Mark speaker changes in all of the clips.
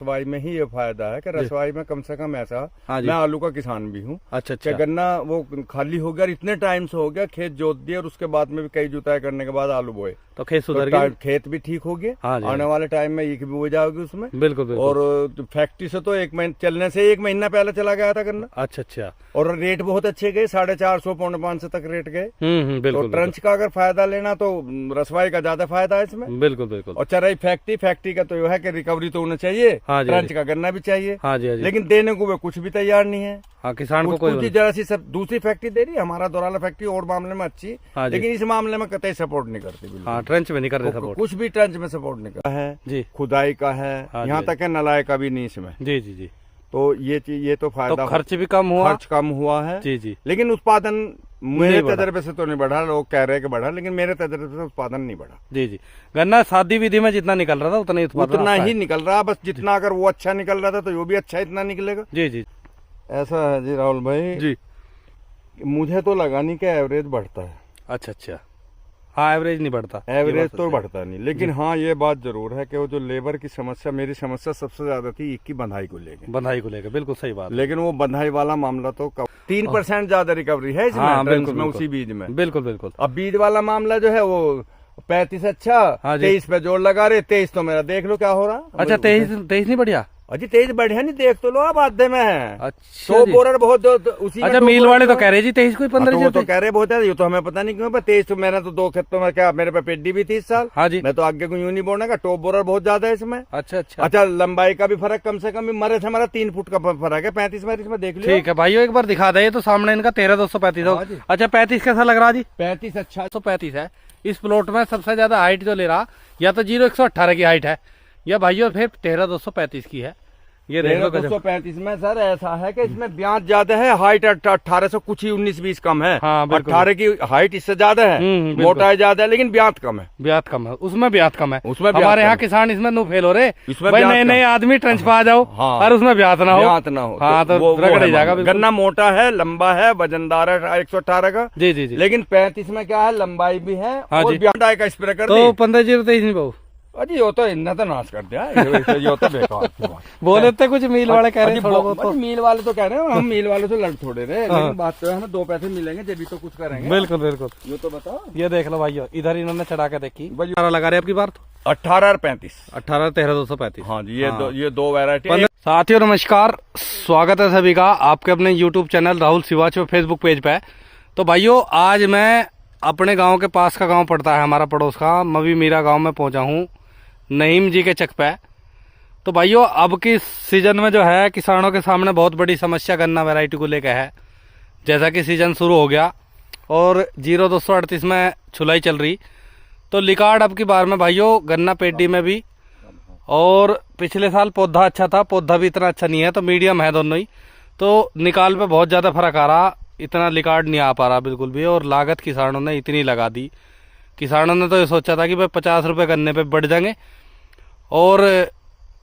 Speaker 1: रसवाई में ही ये फायदा है कि रसवाई में कम से कम ऐसा,
Speaker 2: हाँ जी।
Speaker 1: मैं आलू का किसान भी हूँ।
Speaker 2: अच्छा।
Speaker 1: गन्ना वो खाली हो गया, इतने टाइम से हो गया, खेत जोत दिया और उसके बाद में भी कई जुताई करने के बाद आलू बोए
Speaker 2: तो खेत सुधर गया,
Speaker 1: खेत भी ठीक हो गया।
Speaker 2: हाँ जी,
Speaker 1: आने वाले टाइम में ईख भी हो जाएगी उसमें।
Speaker 2: बिल्कुल।
Speaker 1: और फैक्ट्री से तो चलने से 1 महीना पहले चला गया था गन्ना।
Speaker 2: अच्छा।
Speaker 1: और रेट बहुत अच्छे गए, 450 पौने 500 तक रेट गए।
Speaker 2: बिल्कुल।
Speaker 1: तो ट्रंच का अगर फायदा लेना तो रसवाई का ज्यादा फायदा है इसमें।
Speaker 2: बिल्कुल।
Speaker 1: और चराई फैक्ट्री का तो यह है कि रिकवरी तो होना चाहिए,
Speaker 2: हाँ जी,
Speaker 1: ट्रंच का गन्ना भी चाहिए,
Speaker 2: हाँ जी।
Speaker 1: लेकिन देने को वे कुछ भी तैयार नहीं है।
Speaker 2: हाँ, किसान को कोई
Speaker 1: जरा सी सब दूसरी फैक्ट्री दे रही है, हमारा दोराला फैक्ट्री और मामले में अच्छी, लेकिन इस मामले में कतई सपोर्ट नहीं करती।
Speaker 2: हाँ, ट्रंच में नहीं कर रहे सपोर्ट,
Speaker 1: कुछ भी ट्रंच में सपोर्ट नहीं करता है
Speaker 2: जी।
Speaker 1: खुदाई का है, यहाँ तक है नलाय का भी नहीं इसमें।
Speaker 2: जी।
Speaker 1: तो ये चीज, ये तो फायदा,
Speaker 2: तो खर्च भी कम हुआ,
Speaker 1: खर्च कम हुआ है
Speaker 2: जी।
Speaker 1: लेकिन उत्पादन मेरे तजर्बे से तो नहीं बढ़ा। लोग कह रहे हैं कि बढ़ा, लेकिन मेरे तजर्बे से उत्पादन नहीं बढ़ा।
Speaker 2: जी। गन्ना सादी विधि में जितना निकल रहा था उतना
Speaker 1: ही निकल रहा, बस जितना अगर वो अच्छा निकल रहा था तो वो भी अच्छा इतना निकलेगा।
Speaker 2: जी।
Speaker 1: ऐसा है जी राहुल भाई
Speaker 2: जी,
Speaker 1: मुझे तो लगा नहीं कि एवरेज बढ़ता है।
Speaker 2: अच्छा। हाँ, एवरेज नहीं बढ़ता,
Speaker 1: एवरेज तो बढ़ता नहीं, लेकिन हाँ ये बात जरूर है कि वो जो लेबर की समस्या, मेरी समस्या सबसे ज्यादा थी ईख की बंधाई को लेकर। बिल्कुल सही बात। लेकिन वो बंधाई वाला मामला तो 3% ज्यादा रिकवरी है इसमें। हाँ, बिल्कुल, उसी बीज में।
Speaker 2: बिल्कुल।
Speaker 1: अब बीज वाला मामला जो है वो 35 अच्छा, 23 पे जोड़ लगा रहे, 23 तो मेरा देख लो क्या हो रहा।
Speaker 2: अच्छा, 23 नहीं बढ़िया
Speaker 1: अजी 23 बढ़िया नहीं, देख तो लो आप आधे में है।
Speaker 2: अच्छा,
Speaker 1: तो बोरर बहुत उसी।
Speaker 2: अच्छा, मिल वाले तो कह रहे जी 23 को 15
Speaker 1: तो कह रहे बहुत है, ये तो हमें पता नहीं क्यों। 23 तो मैंने तो 2 खेतों में, क्या मेरे पे पेड्डी भी थी इस साल।
Speaker 2: हाँ जी,
Speaker 1: मैं तो आगे को यूं नहीं बोलने का, टॉप बोरर बहुत ज्यादा है इसमें। अच्छा, लंबाई का भी फर्क कम से कम मरे से हमारा 3 फुट का फर्क है, 35 में देख लो।
Speaker 2: ठीक है भाइयों, एक बार दिखा दे तो सामने इनका 13,235 हो। अच्छा, 35 कैसा लग रहा जी?
Speaker 1: 35 अच्छा,
Speaker 2: 135 है। इस प्लॉट में सबसे ज्यादा हाइट जो ले रहा, या तो 0,118 की हाइट है, या भाइयों फिर 13,235 की है। ये
Speaker 1: 13,235 में सर ऐसा है कि इसमें ब्याज ज्यादा है, हाइट 1800 कुछ ही 19-20 कम है।
Speaker 2: हाँ,
Speaker 1: 18 की हाइट इससे ज्यादा है, मोटाई ज्यादा है, लेकिन ब्याज कम है।
Speaker 2: उसमें ब्याज कम है। हमारे यहाँ किसान इसमें नु फेल हो रहे, नए आदमी ट्रंच पा जाओ और उसमें ब्याज ना हो। हाँ, तो रगड़ जाएगा।
Speaker 1: गन्ना मोटा है, लंबा है, वजनदार है 118 का।
Speaker 2: जी।
Speaker 1: लेकिन 35 में क्या है, लंबाई भी है और ब्याज का स्प्रे कर
Speaker 2: तो 15,023 नहीं बहु।
Speaker 1: अजी यो तो इतना तो नाश कर दिया, यो तो बेकार।
Speaker 2: बोले थे कुछ मिल वाले कह रहे हैं,
Speaker 1: मिल वाले तो कह रहे हैं, हम मिल वाले तो लड़ थोड़े रहे, लेकिन बात तो है हमें 2 पैसे मिलेंगे जब भी तो कुछ करेंगे।
Speaker 2: बिल्कुल।
Speaker 1: ये तो बताओ,
Speaker 2: ये देख लो भाइयों, इधर इन्होंने चढ़ा के देखी, लगा रहे आपकी बार तो
Speaker 1: 18 और 35,
Speaker 2: 18 13,235।
Speaker 1: हाँ जी, ये दो वैरायटी।
Speaker 2: साथियों नमस्कार, स्वागत है सभी का आपके अपने YouTube चैनल राहुल सिवाच और फेसबुक पेज पे। तो भाइयों, आज मैं अपने गांव के पास का गांव पड़ता है हमारा पड़ोस का मवी मीरा गांव में पहुंचा हूं, नईम जी के चक पे। तो भाइयों, अब की सीजन में जो है किसानों के सामने बहुत बड़ी समस्या गन्ना वैरायटी को लेकर है। जैसा कि सीजन शुरू हो गया और 0,238 में छुलाई चल रही, तो लिकार्ड अब की बार में भाइयों गन्ना पेडी में भी, और पिछले साल पौधा अच्छा था, पौधा भी इतना अच्छा नहीं है, तो मीडियम है दोनों ही। तो निकाल पे बहुत ज़्यादा फर्क आ रहा, इतना लिकार्ड नहीं आ पा रहा बिल्कुल भी। और लागत किसानों ने इतनी लगा दी, किसानों ने तो ये सोचा था कि भाई 50 रुपये गन्ने पे बढ़ जाएंगे, और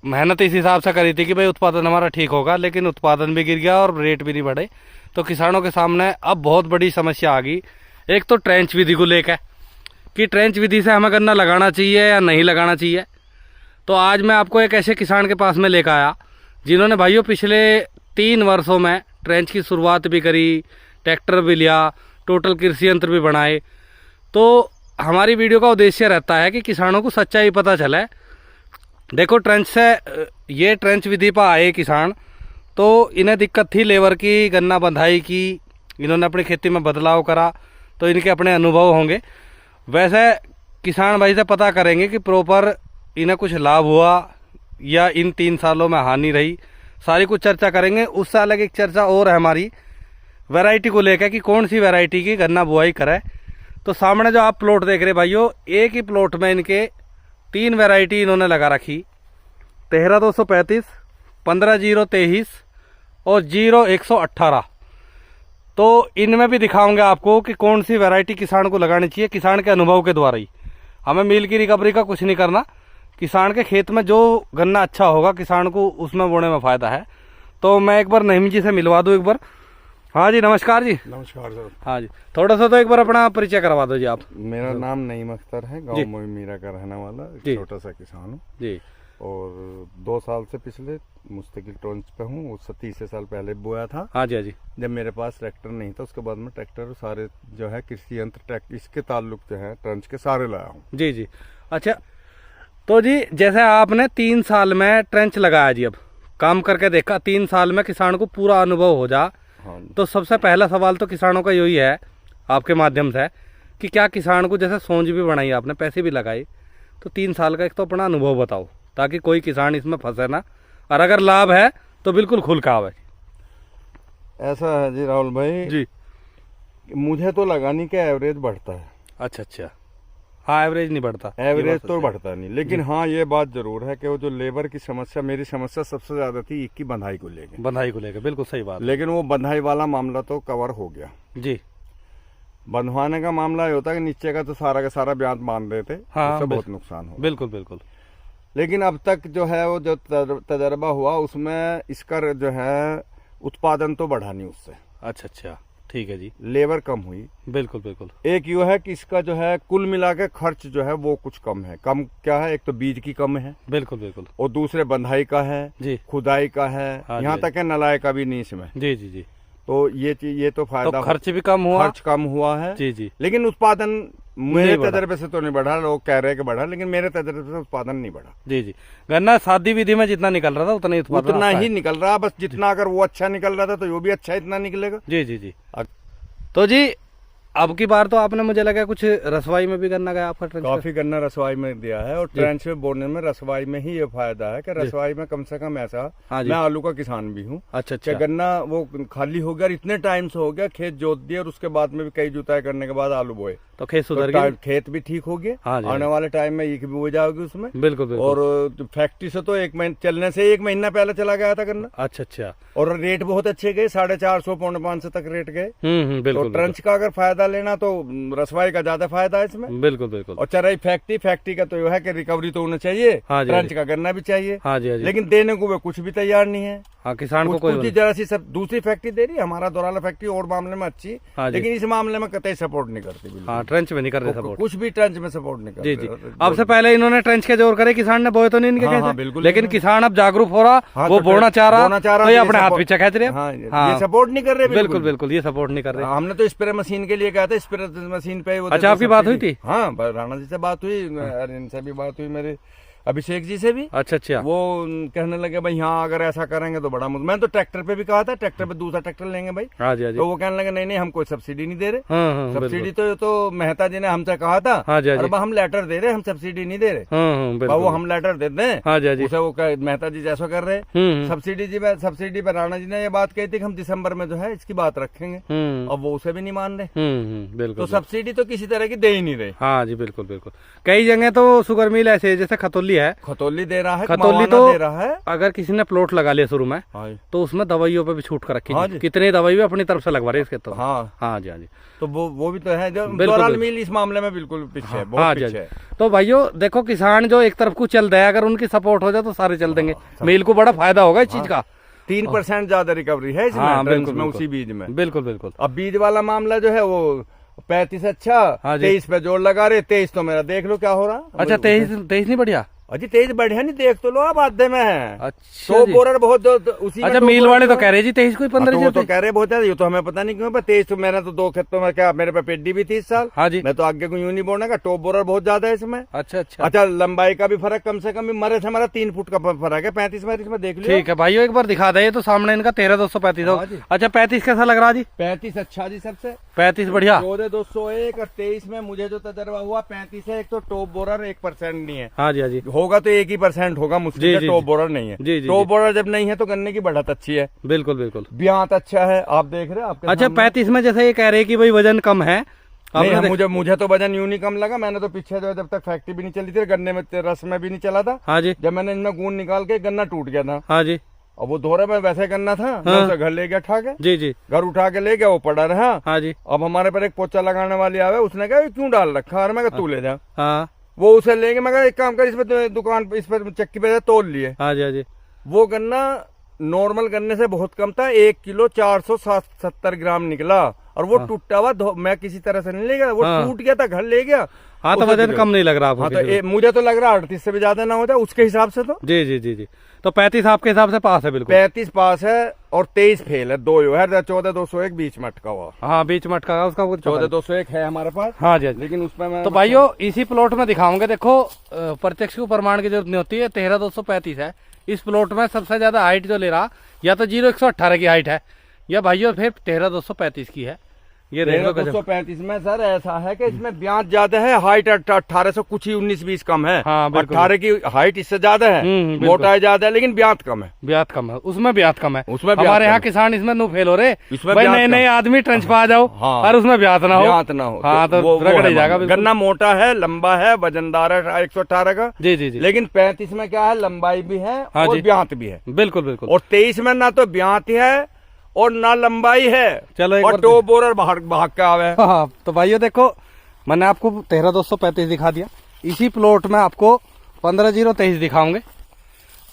Speaker 2: मेहनत इस हिसाब से करी थी कि भाई उत्पादन हमारा ठीक होगा, लेकिन उत्पादन भी गिर गया और रेट भी नहीं बढ़े। तो किसानों के सामने अब बहुत बड़ी समस्या आ गई। एक तो ट्रेंच विधि को लेकर कि ट्रेंच विधि से हमें गन्ना लगाना चाहिए या नहीं लगाना चाहिए। तो आज मैं आपको एक ऐसे किसान के पास में लेकर आया जिन्होंने भाइयों पिछले 3 वर्षों में ट्रेंच की शुरुआत भी करी, ट्रैक्टर भी लिया, टोटल कृषि यंत्र भी बनाए। तो हमारी वीडियो का उद्देश्य रहता है कि किसानों को सच्चाई पता चले। देखो, ट्रेंच से ये ट्रेंच विधि पर आए किसान, तो इन्हें दिक्कत थी लेबर की, गन्ना बंधाई की, इन्होंने अपनी खेती में बदलाव करा, तो इनके अपने अनुभव होंगे। वैसे किसान भाई से पता करेंगे कि प्रॉपर इन्हें कुछ लाभ हुआ या इन 3 सालों में हानि रही, सारी कुछ चर्चा करेंगे। उससे अलग एक चर्चा और है हमारी वैरायटी को लेकर कि कौन सी वैरायटी की गन्ना बुआई करे। तो सामने जो आप प्लॉट देख रहे भाइयों, एक ही प्लॉट में इनके 3 वैरायटी इन्होंने लगा रखी, 13,235, 15,023 और 0,118। तो इनमें भी दिखाऊंगे आपको कि कौन सी वैरायटी किसान को लगानी चाहिए, किसान के अनुभव के द्वारा ही। हमें मील की रिकवरी का कुछ नहीं करना, किसान के खेत में जो गन्ना अच्छा होगा किसान को उसमें बोने में फ़ायदा है। तो मैं एक बार नईम जी से मिलवा दूँ एक बार। हाँ जी, नमस्कार जी।
Speaker 1: नमस्कार सर।
Speaker 2: हाँ जी, थोड़ा सा तो एक बार अपना परिचय करवा दो जी आप।
Speaker 1: मेरा नाम नईम अख्तर है, गाँव मीरा का रहने वाला छोटा सा किसान हूँ
Speaker 2: जी।
Speaker 1: और 2 साल से पिछले मुस्तकिल ट्रेंच पे हूँ। उससे 30 साल पहले बोया था।
Speaker 2: हाँ जी, हाँ जी।
Speaker 1: जब मेरे पास ट्रैक्टर नहीं था, उसके बाद में ट्रैक्टर सारे जो है कृषि यंत्र इसके ताल्लुक जो है ट्रेंच के सारे लाया हूँ।
Speaker 2: जी जी। अच्छा, तो जी जैसे आपने 3 साल में ट्रेंच लगाया जी, अब काम करके देखा, 3 साल में किसान को पूरा अनुभव हो जा।
Speaker 1: हाँ।
Speaker 2: तो सबसे पहला सवाल तो किसानों का यही है आपके माध्यम से कि क्या किसान को, जैसे सोच भी बनाई आपने, पैसे भी लगाए, तो 3 साल का एक तो अपना अनुभव बताओ ताकि कोई किसान इसमें फंसे ना, और अगर लाभ है तो बिल्कुल खुल का आवे।
Speaker 1: ऐसा है जी राहुल भाई
Speaker 2: जी,
Speaker 1: मुझे तो लगाने का एवरेज बढ़ता है।
Speaker 2: अच्छा अच्छा। हाँ, एवरेज नहीं बढ़ता,
Speaker 1: एवरेज तो बढ़ता नहीं, लेकिन हाँ ये बात जरूर है कि वो जो लेबर की समस्या, मेरी समस्या सबसे ज्यादा थी ईख की बंधाई को लेकर।
Speaker 2: बंधाई को लेकर, बिल्कुल सही बात।
Speaker 1: लेकिन वो बंधाई वाला मामला तो कवर हो गया
Speaker 2: जी।
Speaker 1: बंधवाने का मामला ये होता है कि नीचे का तो सारा का सारा ब्यांत बांध देते।
Speaker 2: हाँ,
Speaker 1: उससे बहुत नुकसान हो।
Speaker 2: बिल्कुल बिल्कुल।
Speaker 1: लेकिन अब तक जो है वो जो तजर्बा हुआ उसमें इसका जो है उत्पादन तो बढ़ा नहीं उससे।
Speaker 2: अच्छा अच्छा, ठीक है जी।
Speaker 1: लेबर कम हुई।
Speaker 2: बिल्कुल बिल्कुल।
Speaker 1: एक यो है कि इसका जो है कुल मिला के खर्च जो है वो कुछ कम है। कम क्या है, एक तो बीज की कम है,
Speaker 2: बिल्कुल बिल्कुल,
Speaker 1: और दूसरे बंधाई का है
Speaker 2: जी,
Speaker 1: खुदाई का है,
Speaker 2: हाँ
Speaker 1: यहाँ तक है नलाई का भी नहीं इसमें।
Speaker 2: जी जी जी।
Speaker 1: तो ये चीज, ये तो फायदा,
Speaker 2: तो खर्च भी कम हुआ,
Speaker 1: खर्च कम हुआ है
Speaker 2: जी जी।
Speaker 1: लेकिन उत्पादन मेरे
Speaker 2: बढ़ा।
Speaker 1: तजर्बे से तो नहीं बढ़ा। लोग कह रहे हैं कि बढ़ा, लेकिन मेरे तजर्बे से उत्पादन नहीं बढ़ा।
Speaker 2: जी जी। गन्ना शादी विधि में जितना निकल रहा था उतना ही उत्पादन
Speaker 1: उतना
Speaker 2: आता
Speaker 1: ही
Speaker 2: है।
Speaker 1: निकल रहा, बस जितना अगर वो अच्छा निकल रहा था तो वो भी अच्छा इतना निकलेगा।
Speaker 2: जी जी जी। तो जी अब की बार तो आपने, मुझे लगा कुछ रसवाई में भी गन्ना गया आपका ट्रेंच?
Speaker 1: काफी गन्ना रसवाई में दिया है, और ट्रेंच में बोने में रसवाई में ही ये फायदा है कि रसवाई में कम से कम ऐसा,
Speaker 2: हाँ जी।
Speaker 1: मैं आलू का किसान भी हूँ।
Speaker 2: अच्छा अच्छा।
Speaker 1: गन्ना वो खाली हो गया, इतने टाइम से हो गया, खेत जोत दिए और उसके बाद में भी कई जुताई करने के बाद आलू बोए,
Speaker 2: तो खेत सुधर
Speaker 1: तो
Speaker 2: गया,
Speaker 1: खेत भी ठीक हो गया।
Speaker 2: हाँ जी,
Speaker 1: आने वाले टाइम में ईख भी हो जाएगी उसमें।
Speaker 2: बिल्कुल बिल्कुल।
Speaker 1: और फैक्ट्री से तो 1 महीने चलने से 1 महीना पहले चला गया था गन्ना।
Speaker 2: अच्छा अच्छा।
Speaker 1: और रेट बहुत अच्छे गए, 450 पौने 500 तक रेट गए।
Speaker 2: बिल्कुल।
Speaker 1: तो ट्रेंच का अगर फायदा लेना तो रसवाई का ज्यादा फायदा है इसमें।
Speaker 2: बिल्कुल बिल्कुल।
Speaker 1: और चराई फैक्ट्री का तो यह है कि रिकवरी तो होना चाहिए,
Speaker 2: हाँ जी,
Speaker 1: ट्रेंच का करना भी चाहिए।
Speaker 2: हाँ जी, हाँ जी।
Speaker 1: लेकिन देने को वे कुछ भी तैयार नहीं है।
Speaker 2: हाँ, किसान को
Speaker 1: कुछ
Speaker 2: कोई
Speaker 1: जरा सी सब दूसरी फैक्ट्री दे रही है, हमारा दोराला फैक्ट्री और मामले में अच्छी,
Speaker 2: हाँ जी।
Speaker 1: लेकिन इस मामले में कतई सपोर्ट नहीं करती बिल्कुल।
Speaker 2: हाँ, ट्रेंच में नहीं कर रहे सपोर्ट,
Speaker 1: कुछ भी ट्रेंच में सपोर्ट नहीं
Speaker 2: जी
Speaker 1: करते।
Speaker 2: जी। अब से पहले इन्होंने ट्रेंच के जोर करे, किसान ने बोए तो नहीं इनके
Speaker 1: हाँ,
Speaker 2: खेत,
Speaker 1: हाँ, बिल्कुल।
Speaker 2: लेकिन किसान अब जागरूक हो रहा,
Speaker 1: हाँ,
Speaker 2: वो
Speaker 1: तो
Speaker 2: बोना चाह रहा, तो ये अपने हाथ
Speaker 1: सपोर्ट-
Speaker 2: पीछे खेच रहे।
Speaker 1: हाँ,
Speaker 2: हाँ,
Speaker 1: ये सपोर्ट नहीं कर रहे
Speaker 2: बिल्कुल बिल्कुल, ये सपोर्ट नहीं कर रहे।
Speaker 1: हमने तो स्प्रे मशीन के लिए कहा था, स्प्रे मशीन पे वो
Speaker 2: अच्छा, आपकी बात हुई थी?
Speaker 1: हाँ, राणा जी से बात हुई, इनसे भी बात हुई, मेरे अभिषेक जी से भी।
Speaker 2: अच्छा अच्छा।
Speaker 1: वो कहने लगे भाई हाँ अगर ऐसा करेंगे तो बड़ा मैंने तो ट्रैक्टर पे भी कहा था, ट्रैक्टर पे दूसरा ट्रैक्टर लेंगे भाई।
Speaker 2: हाँ जी, हाँ जी।
Speaker 1: तो वो कहने लगे नहीं हम कोई सब्सिडी नहीं दे रहे।
Speaker 2: हाँ हाँ,
Speaker 1: सब्सिडी तो मेहता जी ने हमसे कहा था।
Speaker 2: हाँ जी, हाँ जी।
Speaker 1: और हम लेटर दे रहे, हम सब्सिडी नहीं दे रहे।
Speaker 2: हाँ हाँ,
Speaker 1: वो
Speaker 2: बिल्कुल।
Speaker 1: हम लेटर देते हैं,
Speaker 2: हाँ जी, हाँ जी।
Speaker 1: उसे वो मेहता जी जैसा कर रहे। सब्सिडी पे राणा जी ने ये बात कही थी कि हम दिसंबर में जो है इसकी बात रखेंगे। अब वो उसे भी नहीं मान रहे।
Speaker 2: बिल्कुल।
Speaker 1: तो सब्सिडी तो किसी तरह की दे ही नहीं रहे।
Speaker 2: हाँ जी, बिल्कुल बिल्कुल। कई जगह तो शुगर मिल ऐसे, जैसे खतौली है,
Speaker 1: खतौली दे रहा है,
Speaker 2: खतौली
Speaker 1: मवाना
Speaker 2: तो
Speaker 1: दे रहा है।
Speaker 2: अगर किसी ने प्लॉट लगा लिया शुरू में,
Speaker 1: हाँ,
Speaker 2: तो उसमें दवाइयों पे भी छूट कर रखी
Speaker 1: हाँ
Speaker 2: है।
Speaker 1: जी।
Speaker 2: कितनी दवाई भी अपनी तरफ से लगवा रहे हैं इसके तो।
Speaker 1: हाँ
Speaker 2: हाँ जी, हाँ जी।
Speaker 1: तो वो भी तो है जो
Speaker 2: बिल्कुल,
Speaker 1: दोराल
Speaker 2: बिल्कुल।
Speaker 1: मिल इस मामले में बिल्कुल पीछे है,
Speaker 2: हाँ
Speaker 1: बहुत
Speaker 2: जी,
Speaker 1: पीछे
Speaker 2: हाँ
Speaker 1: है।
Speaker 2: जी। तो भाइयों देखो, किसान जो एक तरफ को चल रहे हैं, अगर उनकी सपोर्ट हो जाए तो सारे चल देंगे। मिल को बड़ा फायदा होगा इस चीज का।
Speaker 1: 3% ज्यादा रिकवरी है इसमें,
Speaker 2: हाँ,
Speaker 1: ट्रेंच
Speaker 2: बिल्कुल,
Speaker 1: में,
Speaker 2: बिल्कुल।
Speaker 1: उसी बीज में।
Speaker 2: बिल्कुल बिल्कुल।
Speaker 1: अब बीज वाला मामला जो है वो 35 अच्छा,
Speaker 2: हाँ जी।
Speaker 1: 23 पे जोड़ लगा रहे, 23 तो मेरा देख लो क्या हो रहा।
Speaker 2: अच्छा, 23 नहीं बढ़िया।
Speaker 1: अजी 23 बढ़िया नहीं, देख तो लो आप आधे में है।
Speaker 2: अच्छा
Speaker 1: तो
Speaker 2: जी।
Speaker 1: बोरर बहुत उसी में
Speaker 2: अच्छा,
Speaker 1: तो
Speaker 2: मिल
Speaker 1: बोरर
Speaker 2: वाले तो
Speaker 1: जो-
Speaker 2: कह रहे जी 23 कोई 15
Speaker 1: तो वो तो
Speaker 2: चलते।
Speaker 1: कह रहे बहुत है, ये तो हमें पता नहीं क्यों। 23 तो मैंने तो 2 खेतों में क्या, मेरे पे पेड्डी भी 30 साल।
Speaker 2: हाँ जी।
Speaker 1: मैं तो आगे को यूं नहीं बोलने का, टॉप बोरर बहुत ज्यादा है इसमें।
Speaker 2: अच्छा अच्छा।
Speaker 1: अच्छा, लंबाई का भी फर्क कम से कम मरे से हमारा 3 फुट का फर्क है, 35 में देख लियो।
Speaker 2: ठीक है भाइयों, एक बार दिखा दे, ये तो सामने इनका 13,235
Speaker 1: हाँ जी।
Speaker 2: अच्छा, 35 कैसा लग रहा जी?
Speaker 1: 35 अच्छा जी सबसे।
Speaker 2: 35 बढ़िया।
Speaker 1: 14,201 और 23 में मुझे जो तजर्बा हुआ 35 है। एक तो टॉप बोरर 1% नहीं है,
Speaker 2: हाँ जी, हाँ जी।
Speaker 1: होगा तो 1% होगा मुश्किल
Speaker 2: जी,
Speaker 1: है।
Speaker 2: जी,
Speaker 1: टॉप
Speaker 2: जी।
Speaker 1: बोरर नहीं है।
Speaker 2: जी, जी,
Speaker 1: टॉप
Speaker 2: जी।
Speaker 1: बोरर जब नहीं है तो गन्ने की बढ़त अच्छी है,
Speaker 2: बिल्कुल बिल्कुल।
Speaker 1: ब्यांत अच्छा है, आप देख रहे हैं आपके
Speaker 2: अच्छा,
Speaker 1: सामने।
Speaker 2: 35 में जैसे ये कह रहे हैं कि भाई वजन कम है,
Speaker 1: नहीं,
Speaker 2: आपने
Speaker 1: मुझे तो वजन यूं नहीं कम लगा। मैंने तो पीछे जो जब तक फैक्ट्री भी नहीं चली थी, गन्ने में रस में भी नहीं चला था,
Speaker 2: हाँ जी,
Speaker 1: जब मैंने इनमें गूंद निकाल के गन्ना टूट गया था।
Speaker 2: हाँ जी,
Speaker 1: और वो दोहरे में वैसे गन्ना था, मैं उसे घर ले गया उठा के,
Speaker 2: जी जी,
Speaker 1: घर उठा के ले गया, वो पड़ा रहा।
Speaker 2: हाँ जी,
Speaker 1: अब हमारे पर एक पोचा लगाने वाली आवे, उसने कहा ये क्यों डाल रखा, और मैं कहा तू ले जा।
Speaker 2: हाँ,
Speaker 1: वो उसे लेंगे, मैं कहा एक काम कर, इस पे दुकान पे, इस पर चक्की पे तोल लिए।
Speaker 2: हाँ जी, हाँ जी।
Speaker 1: वो गन्ना नॉर्मल गन्ने से बहुत कम था, 1 किलो 470 ग्राम निकला। और वो टूटा हुआ मैं किसी तरह से नहीं ले गया, वो टूट गया था, घर ले गया।
Speaker 2: हाँ तो वजन कम नहीं लग रहा आपको?
Speaker 1: हाँ तो मुझे तो लग रहा 38 से भी ज्यादा ना होता उसके हिसाब से तो।
Speaker 2: जी जी जी जी। तो 35 आपके हिसाब से पास है? बिल्कुल
Speaker 1: 35 पास है और 23 फेल है, 2 है, 14,201 बीच में अटका हुआ।
Speaker 2: हाँ बीच में अटका हुआ उसका,
Speaker 1: 14,201 है हमारे पास।
Speaker 2: हाँ जी,
Speaker 1: लेकिन उसमें मैं
Speaker 2: तो भाइयों इसी प्लॉट में दिखाऊंगे। देखो प्रत्यक्ष को प्रमाण की जरूरत नहीं होती है, 13,235 है इस प्लॉट में। सबसे ज्यादा हाइट जो ले रहा या तो 0,118 की हाइट है या भाइयों फिर 13,235 की है। ये देखो
Speaker 1: 235 में सर ऐसा है कि इसमें ब्याज ज्यादा है, हाइट 1800 कुछ ही 19-20 कम है।
Speaker 2: हाँ
Speaker 1: 18 की हाइट इससे ज्यादा है, मोटाई ज्यादा है, लेकिन ब्याज कम है।
Speaker 2: ब्याज कम है उसमें, ब्याज कम है
Speaker 1: उसमें।
Speaker 2: हमारे यहाँ किसान इसमें नो फेल हो रहे, भाई नए नए आदमी ट्रंच पा जाओ और उसमें ब्याज ना हो।
Speaker 1: ब्याज ना हो
Speaker 2: हाँ तो रगड़ ही जाएगा।
Speaker 1: गन्ना मोटा है, लंबा है, वजनदार है 118 का।
Speaker 2: जी जी जी।
Speaker 1: लेकिन 35 में क्या है, लंबाई भी है और ब्याज भी है।
Speaker 2: बिल्कुल बिल्कुल।
Speaker 1: और 23 में ना तो ब्याज है और ना लंबाई है।
Speaker 2: चलो
Speaker 1: और टॉप बोरर भाग के आवे।
Speaker 2: हाँ तो भाइयों देखो मैंने आपको 13,235 दिखा दिया, इसी प्लॉट में आपको 15,023 दिखाऊंगे।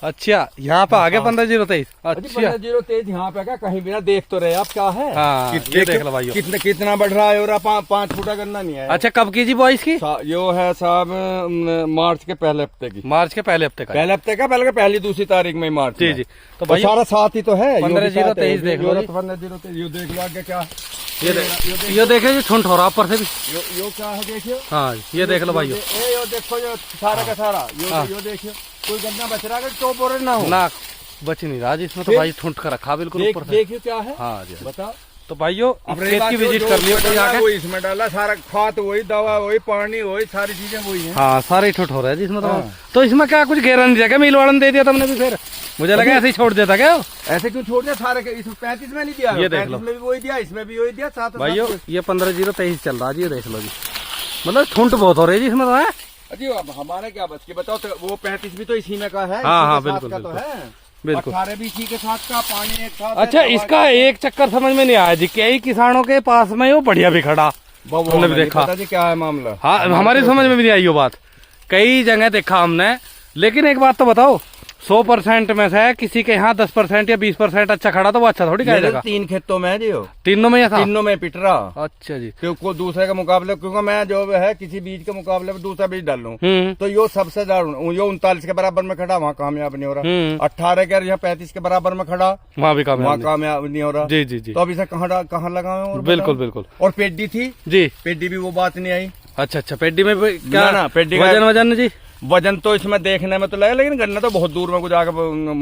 Speaker 2: अच्छा यहाँ पे आ गया 15,023। अच्छा
Speaker 1: 15,023 यहाँ पे क्या कहीं बिना देख तो रहे आप क्या है।
Speaker 2: हाँ ये देख लो भाइयों
Speaker 1: कितना बढ़ रहा है, और 5 फुटा करना नहीं है।
Speaker 2: अच्छा कब की जी बॉइस की?
Speaker 1: यो है साहब मार्च के पहले हफ्ते की।
Speaker 2: मार्च के पहले हफ्ते का?
Speaker 1: पहले हफ्ते का, पहले पहली दूसरी तारीख में मार्च।
Speaker 2: जी जी।
Speaker 1: तो भाई सारा साथ ही तो है।
Speaker 2: 15,023 देख लो।
Speaker 1: 15,023 यो देख लो आगे क्या
Speaker 2: ये देखिए जी ठुंड हो रहा ऊपर से भी।
Speaker 1: यो क्या है देखियो।
Speaker 2: हाँ ये देख लो भाइयों,
Speaker 1: यो देखो यो सारा का सारा यो देखियो, कोई गन्ना बच रहा है टॉप बोरर ना हो
Speaker 2: ना बच नहीं रहा जी इसमें। तो भाई ठुंड का रखा बिल्कुल ऊपर से।
Speaker 1: देखियो क्या है।
Speaker 2: हाँ जी
Speaker 1: बताओ।
Speaker 2: तो भाइयों खेत की विजिट कर लियो कोई आके।
Speaker 1: वही इसमें डाला सारा, खाद वही, दवा वही, पानी वही, सारी चीजें वही हैं।
Speaker 2: हाँ सारे ठुट हो रहा है जी इसमें। तो इसमें क्या कुछ गारंटी है क्या? मिल वाले ने दे दिया तुमने भी? फिर मुझे लगा ऐसे ही छोड़ देता क्या?
Speaker 1: ऐसे क्यों छोड़ दिया? सारे इसमें 35 में नहीं दिया,
Speaker 2: ये देख लो,
Speaker 1: इसमें भी वही दिया, इसमें भी वही दिया साथ।
Speaker 2: भाइयों ये 15,023 चल रहा जी, ये देख लो जी। मतलब ठुंट बहुत हो रही है जी इसमें तो है।
Speaker 1: अजी हमारे क्या बच के बताओ, तो वो 35 भी तो इसी में का है।
Speaker 2: हाँ हाँ बिल्कुल
Speaker 1: तो है
Speaker 2: बिल्कुल।
Speaker 1: 18 भी इसी के साथ का, पानी एक साथ।
Speaker 2: अच्छा इसका एक चक्कर समझ में नहीं आया जी, कई किसानों के पास में वो बढ़िया भी खड़ा, हमने भी देखा।
Speaker 1: जी क्या है मामला?
Speaker 2: हाँ हमारी समझ में भी नहीं आई वो बात, कई जगह देखा हमने। लेकिन एक बात तो बताओ, 100% में से किसी के यहाँ 10% या 20% अच्छा खड़ा तो वो अच्छा थोड़ी कहेगा।
Speaker 1: 3 खेतों में जी,
Speaker 2: तीनों में ऐसा?
Speaker 1: तीनों में पिट रहा।
Speaker 2: अच्छा जी।
Speaker 1: क्योंकि दूसरे के मुकाबले, क्योंकि मैं जो है किसी बीज के मुकाबले में दूसरा बीज डाल लूँ तो यो सबसे ज्यादा, यो 39 के बराबर में खड़ा, वहाँ कामयाब नहीं हो रहा। 18 के या 35 के बराबर में खड़ा, वहाँ भी कामयाब नहीं हो रहा।
Speaker 2: जी जी जी।
Speaker 1: तो अब इसे कहाँ लगाए?
Speaker 2: बिल्कुल बिल्कुल।
Speaker 1: और पेड्डी थी जी, पेड्डी भी वो बात नहीं आई।
Speaker 2: अच्छा अच्छा पेड्डी में क्या
Speaker 1: ना पेड्डी
Speaker 2: वजन जी?
Speaker 1: वजन तो इसमें देखने में तो लगे, लेकिन गन्ना तो बहुत दूर में कुछ आगे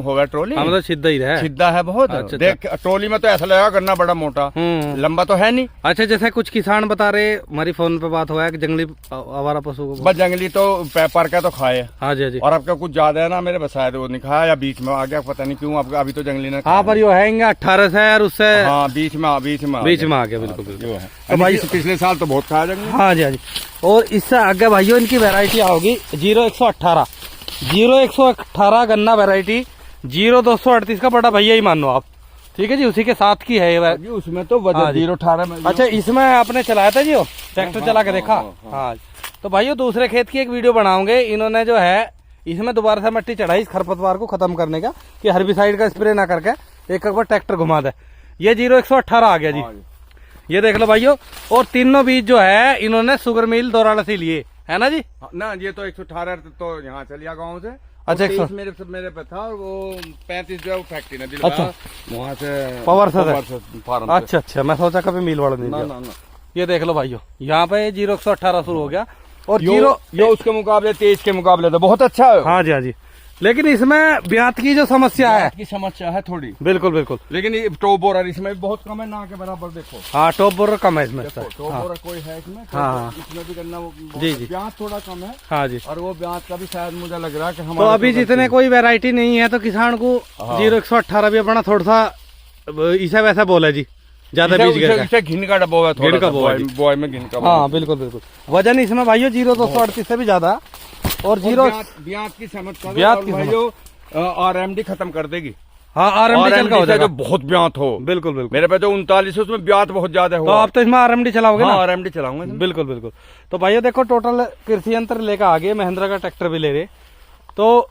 Speaker 1: होगा। ट्रॉली
Speaker 2: मतलब सीधा ही है,
Speaker 1: सीधा है बहुत।
Speaker 2: अच्छा,
Speaker 1: देख ट्रॉली में तो ऐसा लगेगा गन्ना बड़ा मोटा, लंबा तो है नहीं।
Speaker 2: अच्छा जैसे कुछ किसान बता रहे, हमारी फोन पे बात हुआ है कि जंगली आवारा पशु को,
Speaker 1: बस जंगली तो पेपर का तो खाए।
Speaker 2: हाँ जी जी।
Speaker 1: और आपका कुछ ज्यादा है ना, मेरे बस शायद वो नहीं खाया या बीच में आ गया, पता नहीं क्यों। आपका अभी तो जंगली ने,
Speaker 2: हाँ पर यो है 18 से और उससे
Speaker 1: बीच में आ गया। बिल्कुल बिल्कुल।
Speaker 2: तो भाई
Speaker 1: पिछले साल तो बहुत खाया जंगली।
Speaker 2: हाँ जी हाँ जी। और इससे आगे भाइयों इनकी वेरायटी आओगी 0,118 0,118 गन्ना वेरायटी, 0,238 का बड़ा भैया ही मान लो आप, ठीक है जी। उसी के साथ की है ये,
Speaker 1: उसमें तो वजन 0,18 में।
Speaker 2: अच्छा इसमें आपने चलाया था जी, ट्रैक्टर चला के देखा? हाँ तो भाइयों दूसरे खेत की एक वीडियो बनाओगे। इन्होंने जो है इसमें दोबारा से मिट्टी चढ़ाई इस खरपतवार को खत्म करने का, कि हर्बिसाइड का स्प्रे ना करके एक बार ट्रैक्टर घुमा दे। ये 0,118 आ गया जी, ये देख लो भाइयों। और तीनों बीज जो है इन्होंने शुगर मिल दौराला से लिए है ना जी?
Speaker 1: ना ये तो 118 तो यहाँ चलिया गाँव से।
Speaker 2: अच्छा
Speaker 1: 130 मेरे पे था, और वो 35 जो है वो फैक्ट्री ने दिलवाया। अच्छा वहाँ से
Speaker 2: पावर से
Speaker 1: फार्म।
Speaker 2: अच्छा अच्छा, मैं सोचा कभी मिल वाला नहीं दिया। ये देख लो भाइयों, यहाँ पे 0,118 शुरू हो गया। और
Speaker 1: यो उसके मुकाबले 23 के मुकाबले तो बहुत अच्छा है।
Speaker 2: हाँ जी हाँ जी। लेकिन इसमें ब्याज की जो समस्या है,
Speaker 1: की समस्या है थोड़ी।
Speaker 2: बिल्कुल बिल्कुल।
Speaker 1: लेकिन ये टॉप बोरर इसमें भी बहुत कम है, ना के बराबर देखो।
Speaker 2: हाँ टॉप बोरर कम है इसमें।
Speaker 1: टॉप बोरर कोई है इसमें?
Speaker 2: हाँ
Speaker 1: इसमें भी करना
Speaker 2: जी जी,
Speaker 1: ब्याज थोड़ा कम है।
Speaker 2: हाँ जी।
Speaker 1: और वो ब्याज का भी शायद मुझे लग रहा है कि
Speaker 2: तो अभी जितने कोई वैरायटी नहीं है तो किसान को 0,118 भी अपना थोड़ा सा ऐसा वैसा बोला जी, ज्यादा बीज
Speaker 1: घिन का डब्बा है, थोड़ा बॉय में घिन का।
Speaker 2: हाँ बिल्कुल बिल्कुल। वजन इसमें भाइयों 0,238 से भी ज्यादा। और
Speaker 1: ब्याज की समझ RMD खत्म कर देगी।
Speaker 2: हाँ RMD चल का हो जाएगा,
Speaker 1: बहुत ब्यात हो। बिल्कुल बिल्कुल। मेरे पे जो 39 है उसमें ब्यात बहुत ज्यादा हो।
Speaker 2: तो आप तो इसमें RMD चलाओगे ना?
Speaker 1: RMD चलाऊंगा।
Speaker 2: बिल्कुल बिल्कुल। तो भाइयों देखो टोटल कृषि यंत्र लेकर आ गए, महिंद्रा का ट्रैक्टर भी ले रहे। तो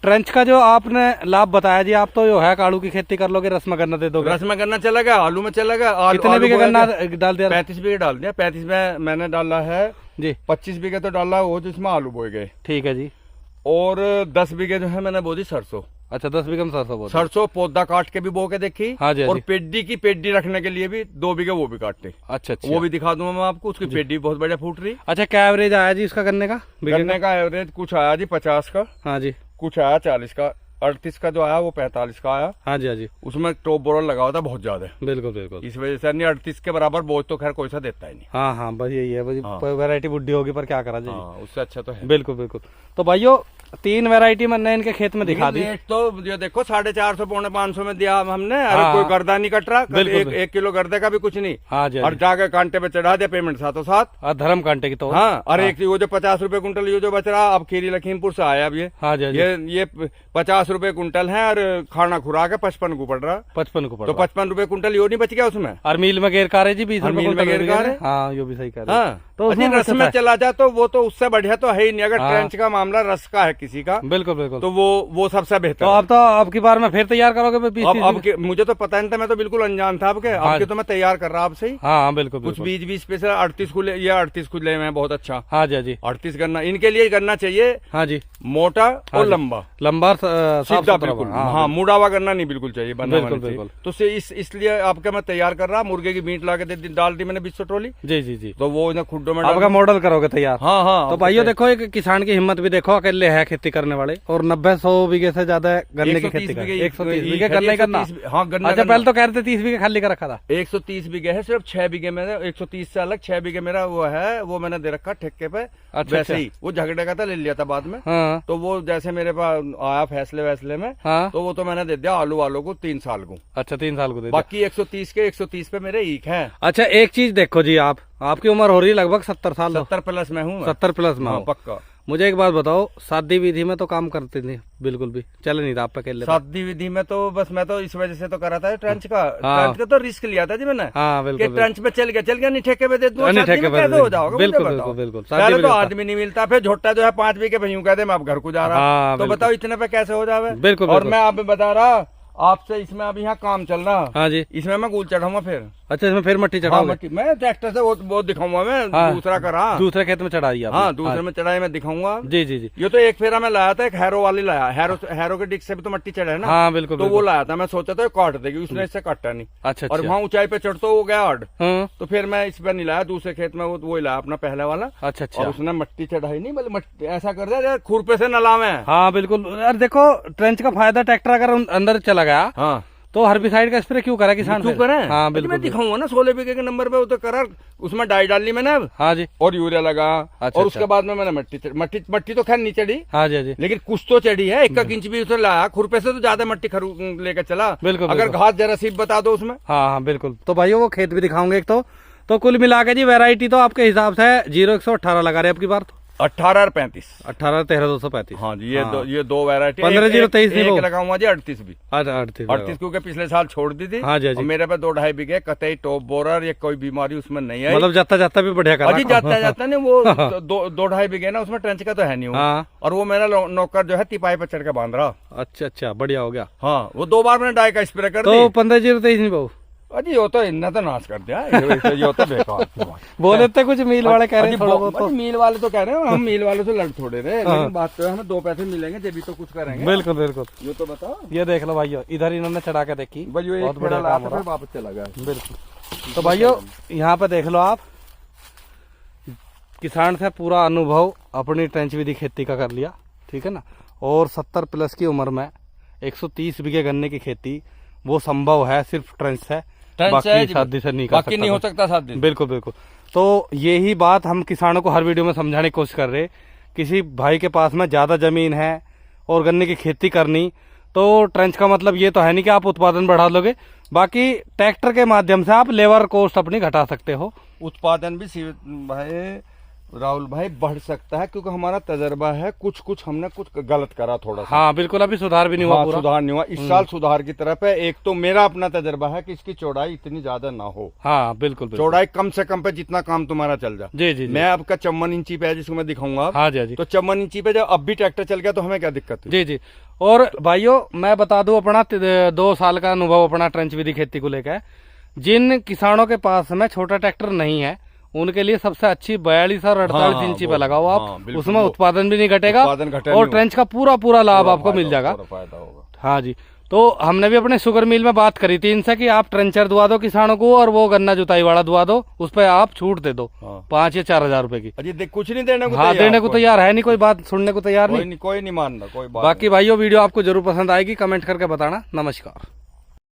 Speaker 2: ट्रेंच का जो आपने लाभ बताया जी, आप तो जो है काड़ू की खेती कर लोगे, रस में गन्ना दे दोगे।
Speaker 1: रस में गन्ना चलेगा, आलू में चलेगा।
Speaker 2: कितने बीघे गन्ना डाल दिया?
Speaker 1: 35 बीघे डाल दिया। 35 में मैंने डाला है
Speaker 2: जी।
Speaker 1: 25 बीघे तो डाला वो जिसमें आलू बोए गए।
Speaker 2: ठीक है जी।
Speaker 1: और 10 बीघे जो है मैंने बो दी सरसों।
Speaker 2: अच्छा, 10 बीघे में सरसों बो दी।
Speaker 1: सरसों पौधा काट के भी बो के देखी।
Speaker 2: हाँ जी, हाँ
Speaker 1: और
Speaker 2: जी।
Speaker 1: पेडी की पेडी रखने के लिए भी 2 बीघे वो भी काटे।
Speaker 2: अच्छा अच्छा,
Speaker 1: वो भी दिखा दूंगा मैं आपको। उसकी पेडी बहुत बढ़िया फूट रही।
Speaker 2: अच्छा, क्या एवरेज आया जी इसका गन्ने का?
Speaker 1: गन्ने का एवरेज कुछ आया जी 50 का।
Speaker 2: हाँ जी।
Speaker 1: कुछ आया 40 का। 38 का जो आया वो 45 का आया।
Speaker 2: हाँ जी, हाँ जी।
Speaker 1: उसमें टॉप बोरर लगा हुआ था बहुत ज्यादा।
Speaker 2: बिल्कुल बिल्कुल।
Speaker 1: इस वजह से नहीं 38 के बराबर बोझ तो खैर कोई सा देता ही नहीं।
Speaker 2: हाँ हाँ, बस यही है, बस
Speaker 1: हाँ।
Speaker 2: वैरायटी बुढ़ी होगी पर क्या करा जाए।
Speaker 1: हाँ, उससे अच्छा तो है।
Speaker 2: बिल्कुल बिल्कुल। तो भाइयों 3 वैरायटी मैंने इनके खेत में दिखा दी।
Speaker 1: रेट तो ये देखो 450 पौने 500 में दिया हमने। अरे
Speaker 2: हाँ,
Speaker 1: कोई गर्दा नहीं कट रहा।
Speaker 2: बिल्कुल,
Speaker 1: एक किलो गर्दे का भी कुछ नहीं।
Speaker 2: हाँ जी, हाँ
Speaker 1: और
Speaker 2: जी।
Speaker 1: जाकर कांटे पे चढ़ा दिया पेमेंट साथों साथ।
Speaker 2: धर्म कांटे की तो।
Speaker 1: हाँ, और एक वो जो 50 रुपए कुंटल ये जो बच रहा, अब खीरी लखीमपुर से आया अब ये।
Speaker 2: हाँ जी, हाँ जी।
Speaker 1: ये 50 रुपए कुंटल है और खाना खुराक है 55 को पड़ रहा।
Speaker 2: 55 को पड़
Speaker 1: तो
Speaker 2: रहा।
Speaker 1: 55 रुपए कुंटल यो नहीं बच गया उसमें।
Speaker 2: और मील में गेर कार है जी 20
Speaker 1: और
Speaker 2: रुपए
Speaker 1: मील में गेर कार है।
Speaker 2: हाँ, ये भी सही कह रहे हैं।
Speaker 1: हाँ,
Speaker 2: तो
Speaker 1: तो
Speaker 2: उसमें
Speaker 1: रस में चला जाए तो वो तो उससे बढ़िया तो है ही नहीं। अगर
Speaker 2: हाँ।
Speaker 1: ट्रेंच का मामला रस का है किसी का,
Speaker 2: बिल्कुल बिल्कुल,
Speaker 1: तो वो सबसे बेहतर
Speaker 2: तो
Speaker 1: है।
Speaker 2: अब तो अब की बार में फिर तैयार करोगे?
Speaker 1: मुझे तो पता नहीं था, मैं तो बिल्कुल अनजान था आपके।
Speaker 2: हाँ।
Speaker 1: आपके तो मैं तैयार कर रहा आपसे ही।
Speaker 2: हाँ बिल्कुल
Speaker 1: कुछ
Speaker 2: बिल्कुल।
Speaker 1: बीज बीज पे से 38 खुले, ये 38 खुले में बहुत अच्छा।
Speaker 2: हाँ जी, हाँ जी।
Speaker 1: 38 गन्ना इनके लिए गन्ना चाहिए।
Speaker 2: हाँ जी,
Speaker 1: मोटा और
Speaker 2: जी।
Speaker 1: लंबा
Speaker 2: लंबा साफ
Speaker 1: सीधा
Speaker 2: सुथरा
Speaker 1: बिल्कुल।
Speaker 2: बना।
Speaker 1: हाँ, मुड़ावा गन्ना नहीं बिल्कुल चाहिए, बनना
Speaker 2: बिल्कुल,
Speaker 1: चाहिए।
Speaker 2: बिल्कुल।
Speaker 1: तो इसलिए आपका मैं तैयार कर रहा। मुर्गे की मीट ला के डाल दी मैंने 20 ट्रॉली।
Speaker 2: जी जी जी।
Speaker 1: तो वो इन्हें खुड्डों में
Speaker 2: आपका मॉडल करोगे तैयार?
Speaker 1: हाँ हाँ।
Speaker 2: तो भाइयों देखो, एक किसान की हिम्मत भी देखो, अकेले है खेती करने वाले और 90-100 बीघे से ज्यादा गन्ने की खेती कर 130 बीघे गन्ने करना।
Speaker 1: हाँ, गन्ना।
Speaker 2: अच्छा, पहले तो कह रहे थे 30 बीघे खाली कर रखा था।
Speaker 1: 130 बीघे है सिर्फ। 6 बीघे में 130 से अलग 6 बीघे मेरा वो है, वो मैंने दे रखा ठेके पे।
Speaker 2: अच्छा,
Speaker 1: वैसे ही वो झगड़े का था, ले लिया था बाद में।
Speaker 2: हाँ
Speaker 1: तो वो जैसे मेरे पास आया फैसले में,
Speaker 2: हाँ।
Speaker 1: तो वो तो मैंने दे दिया आलू वालों को 3 साल को।
Speaker 2: अच्छा, 3 साल को दे दिया।
Speaker 1: बाकी 130 के 130 पे मेरे ईक है।
Speaker 2: अच्छा, एक चीज देखो जी, आपकी उम्र हो रही है लगभग 70 साल।
Speaker 1: 70 प्लस में हूँ।
Speaker 2: 70 प्लस में
Speaker 1: हाँ,
Speaker 2: हो।
Speaker 1: पक्का।
Speaker 2: मुझे एक बात बताओ, शादी विधि में तो काम करते नहीं बिल्कुल भी, चल नहीं था आप अकेले?
Speaker 1: शादी विधि में तो बस मैं तो इस वजह से तो करा था ट्रंच का।
Speaker 2: हाँ।
Speaker 1: ट्रंच का तो रिस्क लिया था जी मैंने।
Speaker 2: हाँ बिल्कुल,
Speaker 1: कि ट्रंच पे चल गया नहीं ठेके पे दे दूं।
Speaker 2: नहीं, ठेके पे
Speaker 1: कैसे हो जाओगे?
Speaker 2: बिल्कुल,
Speaker 1: मुझे
Speaker 2: बिल्कुल,
Speaker 1: बताओ।
Speaker 2: बिल्कुल।
Speaker 1: पहले तो
Speaker 2: शादी
Speaker 1: आदमी नहीं मिलता, फिर झोटा जो है 5 बीघे भैंस कहते मैं अब घर को जा रहा।
Speaker 2: हाँ,
Speaker 1: तो
Speaker 2: बिल्कुल।
Speaker 1: बताओ इतने पे कैसे हो जावे?
Speaker 2: बिल्कुल,
Speaker 1: और
Speaker 2: बिल्कुल।
Speaker 1: मैं अब बता रहा आपसे, इसमें अब यहाँ काम चल रहा।
Speaker 2: हाँ जी।
Speaker 1: इसमें मैं गुल चढ़ाऊंगा फिर।
Speaker 2: अच्छा, इसमें फिर मट्टी
Speaker 1: हाँ,
Speaker 2: चढ़ाओगे?
Speaker 1: मैं ट्रैक्टर से वो दिखाऊंगा मैं।
Speaker 2: हाँ।
Speaker 1: दूसरा करा।
Speaker 2: दूसरे खेत में चढ़ाई आपने?
Speaker 1: हाँ, दूसरे में चढ़ाई मैं दिखाऊंगा।
Speaker 2: जी जी जी।
Speaker 1: ये तो एक फेरा में लाया था, एक हैरो वाली लाया। हैरो के डिस्क से भी तो मट्टी चढ़े है ना।
Speaker 2: हाँ बिल्कुल,
Speaker 1: तो वो
Speaker 2: बिल्कुल।
Speaker 1: लाया था, मैं सोचा था काट देगी, उसने इससे काटा नहीं।
Speaker 2: अच्छा
Speaker 1: और
Speaker 2: अच्छा।
Speaker 1: वहाँ ऊंचाई पे चढ़ तो वो गया हट।
Speaker 2: हाँ।
Speaker 1: तो फिर मैं इस पर नहीं लाया, दूसरे खेत में वो ही लाया अपना पहले वाला।
Speaker 2: अच्छा अच्छा।
Speaker 1: और उसने मट्टी चढ़ाई नहीं, बल्कि मट्टी ऐसा कर दिया खुरपे से न लावे।
Speaker 2: हाँ बिल्कुल। अरे देखो, ट्रेंच का फायदा, ट्रैक्टर अगर अंदर चला गया
Speaker 1: हाँ,
Speaker 2: तो हर्बिसाइड का स्प्रे क्यों करा किसान?
Speaker 1: क्यों
Speaker 2: फिर?
Speaker 1: करें?
Speaker 2: हाँ
Speaker 1: अरे
Speaker 2: बिल्कुल
Speaker 1: मैं दिखाऊंगा ना 16 बीघे के नंबर पे वो तो करा। उसमें डाई डाल ली मैंने अब,
Speaker 2: हाँ जी।
Speaker 1: और यूरिया लगा।
Speaker 2: अच्छा,
Speaker 1: और उसके
Speaker 2: अच्छा।
Speaker 1: बाद में मैंने मट्टी तो खैर नहीं चढ़ी,
Speaker 2: हाँ जी, हाँ जी।
Speaker 1: लेकिन कुछ तो चढ़ी है। 1 इंच भी उसे लाया, खुरपे से तो ज्यादा मट्टी लेकर चला।
Speaker 2: बिल्कुल,
Speaker 1: अगर
Speaker 2: बिल्कुल।
Speaker 1: घास जरा सी बता दो उसमें।
Speaker 2: हाँ हाँ बिल्कुल। तो भाइयों वो खेत भी दिखाऊंगे एक तो कुल मिला के जी वैरायटी तो आपके हिसाब से 0118 लगा रहे आपकी बार? तो
Speaker 1: 18 और 35।
Speaker 2: 18 13
Speaker 1: हाँ जी, ये
Speaker 2: हाँ।
Speaker 1: दो वैरायटी।
Speaker 2: 15-0-23
Speaker 1: एक लगाऊंगा जी 38 भी।
Speaker 2: 38
Speaker 1: क्योंकि पिछले साल छोड़ दी थी।
Speaker 2: हाँ जी, हाँ जी।
Speaker 1: और मेरे पे 2-2.5 बीघे कतई टॉप बोरर या कोई बीमारी उसमें नहीं है।
Speaker 2: मतलब जाता जाता भी बढ़िया करा।
Speaker 1: अजी जाता नहीं वो 2-2.5 बीघे ना, उसमें ट्रेंच का तो है नहीं वो।
Speaker 2: हाँ।
Speaker 1: और वो मेरा नौकर जो है तिपाही पे चढ़ के बांध रहा।
Speaker 2: अच्छा अच्छा, बढ़िया हो गया।
Speaker 1: हाँ, वो 2 बार मैंने डाई का स्प्रे कर
Speaker 2: तो
Speaker 1: दी।
Speaker 2: 15-0-23 नहीं बहु
Speaker 1: अजी वो तो इतना तो नाश कर दिया। ये तो बेकार।
Speaker 2: बोले थे कुछ मील वाले कह रहे
Speaker 1: अजी,
Speaker 2: हैं थोड़ा बहुत तो।
Speaker 1: मील वाले तो कह रहे हैं, हम मील वाले से लड़ थोड़े रहे। लेकिन बात तो है हमें 2 पैसे मिलेंगे जब भी तो कुछ करेंगे।
Speaker 2: बिल्कुल बिल्कुल।
Speaker 1: ये तो बताओ।
Speaker 2: ये देख लो भाइयों, इधर इन्होंने चढ़ा के देखी,
Speaker 1: भाई ये
Speaker 2: बहुत
Speaker 1: एक
Speaker 2: बढ़िया
Speaker 1: फेरा
Speaker 2: काम
Speaker 1: लाया
Speaker 2: हो
Speaker 1: था,
Speaker 2: रहा।
Speaker 1: फिर वापस चला गया।
Speaker 2: बिल्कुल। तो भाइयों यहाँ पे देख लो आप, किसान से पूरा अनुभव अपनी ट्रेंच विधि खेती का कर लिया, ठीक है ना। और 70 प्लस की उम्र में 130 बीघे गन्ने की खेती वो संभव है सिर्फ ट्रेंच से, बाकी शादी से नहीं कर
Speaker 1: बाकी नहीं हो सकता शादी।
Speaker 2: बिल्कुल बिल्कुल। तो यही बात हम किसानों को हर वीडियो में समझाने की कोशिश कर रहे। किसी भाई के पास में ज़्यादा ज़मीन है और गन्ने की खेती करनी, तो ट्रेंच का मतलब ये तो है नहीं कि आप उत्पादन बढ़ा लोगे, बाकी ट्रैक्टर के माध्यम से आप लेबर कॉस्ट अपनी घटा सकते हो।
Speaker 1: उत्पादन भी भाई राहुल भाई बढ़ सकता है, क्योंकि हमारा तजर्बा है, कुछ हमने कुछ गलत करा थोड़ा सा।
Speaker 2: हाँ बिल्कुल, अभी सुधार भी नहीं हुआ पूरा।
Speaker 1: सुधार नहीं हुआ, इस साल सुधार की तरफ है। एक तो मेरा अपना तजर्बा है कि इसकी चौड़ाई इतनी ज्यादा ना हो।
Speaker 2: हाँ बिल्कुल,
Speaker 1: चौड़ाई कम से कम पे जितना काम तुम्हारा चल जाए।
Speaker 2: जी जी,
Speaker 1: मैं आपका 54 इंची पे है जिसको मैं दिखाऊंगा।
Speaker 2: हाँ जी,
Speaker 1: तो 54 इंची पे जब अब भी ट्रैक्टर चल गया तो हमें क्या दिक्कत है?
Speaker 2: जी जी। और भाइयों मैं बता दूं अपना 2 साल का अनुभव अपना ट्रेंच विधि खेती को लेकर। जिन किसानों के पास में छोटा ट्रैक्टर नहीं है उनके लिए सबसे अच्छी 42 और 48 इंची पे लगाओ आप। उसमें उत्पादन भी नहीं घटेगा और ट्रेंच का पूरा लाभ आपको मिल जाएगा। हाँ जी, तो हमने भी अपने शुगर मिल में बात करी थी इनसे कि आप ट्रेंचर दुआ दो किसानों को और वो गन्ना जुताई वाला दुआ दो, उस पर आप छूट दे दो 5 या 4 हजार रुपए की।
Speaker 1: अजी कुछ नहीं देने को।
Speaker 2: हाँ देने को तैयार है नहीं, कोई बात सुनने को तैयार नहीं,
Speaker 1: कोई नहीं मान रहा कोई बात।
Speaker 2: बाकी भाइयों वीडियो आपको जरूर पसंद आएगी, कमेंट करके बताना। नमस्कार।